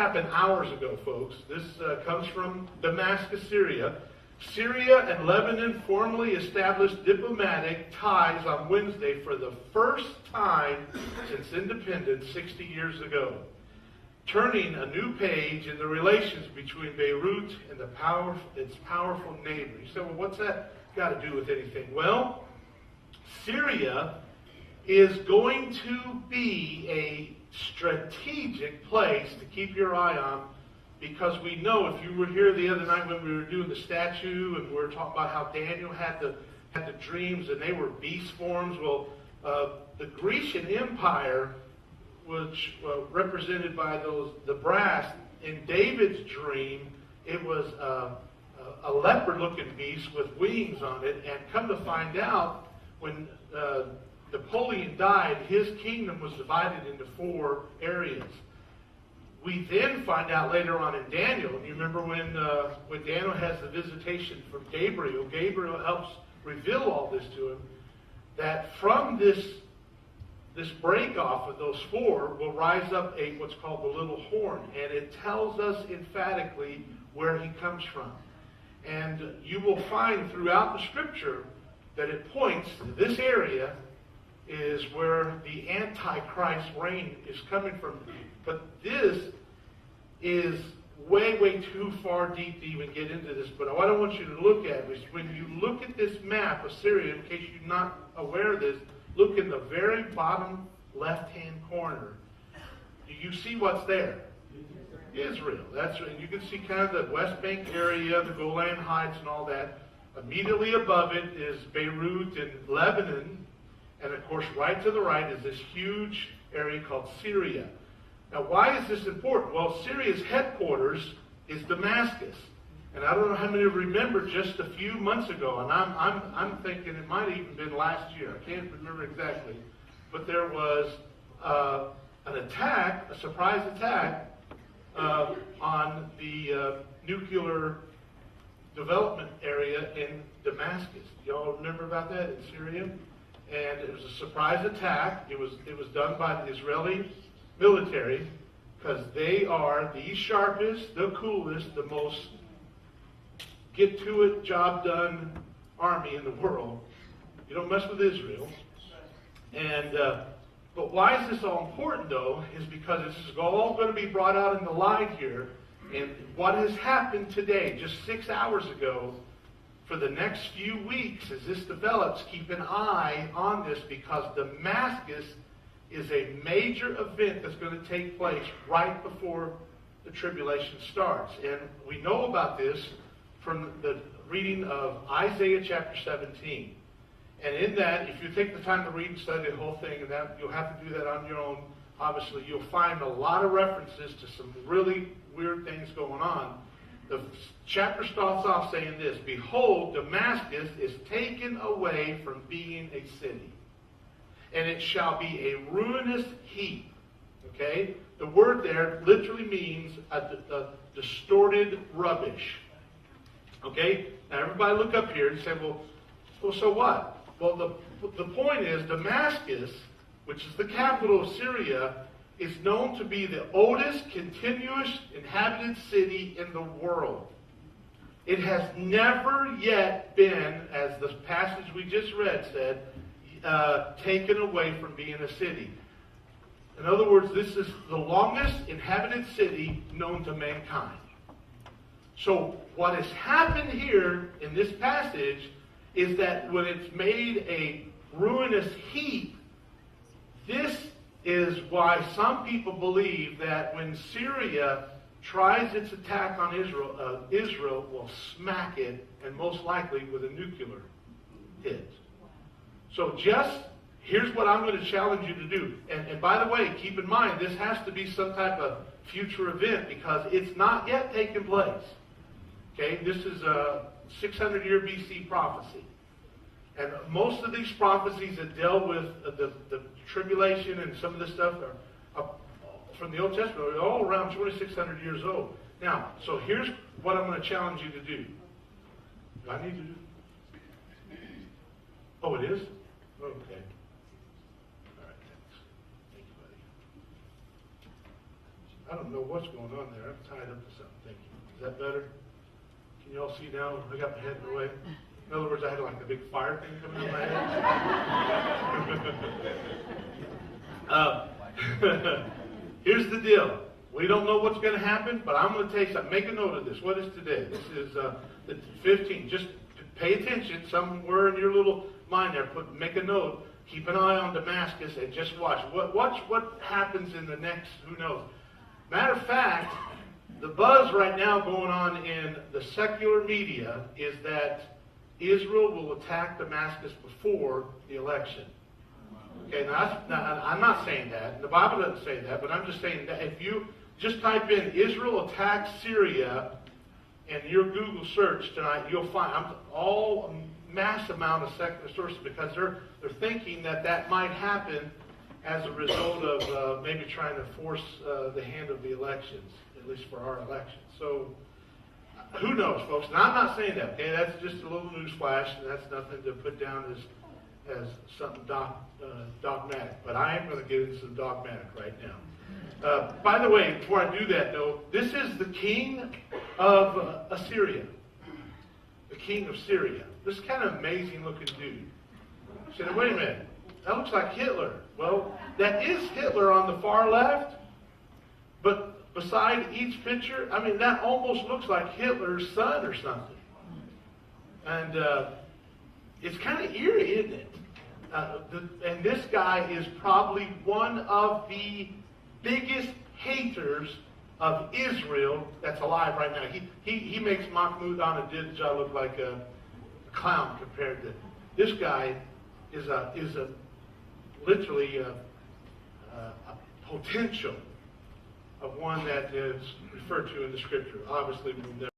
happened hours ago, folks. This comes from Damascus, Syria. Syria and Lebanon formally established diplomatic ties on Wednesday for the first time since independence 60 years ago, turning a new page in the relations between Beirut and its powerful neighbor. You say, well, what's that got to do with anything? Well, Syria is going to be a strategic place to keep your eye on, because we know, if you were here the other night when we were doing the statue and we were talking about how Daniel had the dreams and they were beast forms. Well, the Grecian Empire, which represented by the brass, in David's dream, it was a leopard-looking beast with wings on it. And come to find out, when Napoleon died, his kingdom was divided into 4 areas. We then find out later on in Daniel, and you remember when Daniel has the visitation from Gabriel, Gabriel helps reveal all this to him, that from this break off of those 4 will rise up what's called the little horn, and it tells us emphatically where he comes from. And you will find throughout the scripture that it points to this area is where the Antichrist reign is coming from. But this is way, way too far deep to even get into this. But what I want you to look at is, when you look at this map of Syria, in case you're not aware of this, look in the very bottom left-hand corner. Do you see what's there? Israel. That's right. You can see kind of the West Bank area, the Golan Heights and all that. Immediately above it is Beirut and Lebanon. And of course, right to the right is this huge area called Syria. Now, why is this important? Well, Syria's headquarters is Damascus. And I don't know how many of you remember just a few months ago, and I'm thinking it might have even been last year. I can't remember exactly. But there was an attack, a surprise attack, on the nuclear development area in Damascus. Y'all remember about that in Syria? And it was a surprise attack. It was done by the Israeli military, because they are the sharpest, the coolest, the most get-to-it, job-done army in the world. You don't mess with Israel. And but why is this all important, though, is because this is all going to be brought out in the light here. And what has happened today, just 6 hours ago, for the next few weeks as this develops, keep an eye on this, because Damascus is a major event that's going to take place right before the tribulation starts. And we know about this from the reading of Isaiah chapter 17. And in that, if you take the time to read and study the whole thing, and that you'll have to do that on your own, obviously, you'll find a lot of references to some really weird things going on. The chapter starts off saying this: "Behold, Damascus is taken away from being a city, and it shall be a ruinous heap." Okay? The word there literally means a distorted rubbish. Okay? Now everybody look up here and say, well, so what? Well, the point is, Damascus, which is the capital of Syria, is known to be the oldest continuous inhabited city in the world. It has never yet been, as the passage we just read said, taken away from being a city. In other words, this is the longest inhabited city known to mankind. So what has happened here in this passage is that when it's made a ruinous heap, this is why some people believe that when Syria tries its attack on Israel, Israel will smack it, and most likely with a nuclear hit. So here's what I'm going to challenge you to do. And by the way, keep in mind, this has to be some type of future event, because it's not yet taken place. Okay, this is a 600-year BC prophecy. And most of these prophecies that deal with the tribulation and some of this stuff are from the Old Testament, are all around 2,600 years old. Now, so here's what I'm going to challenge you to do. Do I need to do? Oh, it is? Okay. All right, thanks. Thank you, I don't know what's going on there. I'm tied up to something. Thank you. Is that better? Can you all see now? I got my head in the way. In other words, I had like a big fire thing coming in my head. Here's the deal. We don't know what's going to happen, but I'm going to tell you something. Make a note of this. What is today? This is the 15th. Just pay attention. Somewhere in your little mind there, make a note. Keep an eye on Damascus and just watch. Watch what happens in the next, who knows. Matter of fact, the buzz right now going on in the secular media is that Israel will attack Damascus before the election. Okay, now I'm not saying that. The Bible doesn't say that, but I'm just saying that if you just type in Israel attacks Syria in your Google search tonight, you'll find all mass amount of secular sources, because they're thinking that might happen as a result of maybe trying to force the hand of the elections, at least for our election. So who knows, folks? And I'm not saying that. Okay, that's just a little news flash, and that's nothing to put down as something dogmatic. But I am going to get into some dogmatic right now. By the way, before I do that, though, this is the king of Assyria. The king of Syria. This kind of amazing looking dude. You said, wait a minute, that looks like Hitler. Well, that is Hitler on the far left, but beside each picture, I mean, that almost looks like Hitler's son or something. And it's kind of eerie, isn't it? And this guy is probably one of the biggest haters of Israel that's alive right now. He makes Mahmoud Ahmadinejad look like a clown compared to this guy. Is literally a potential of one that is referred to in the Scripture. Obviously, we've never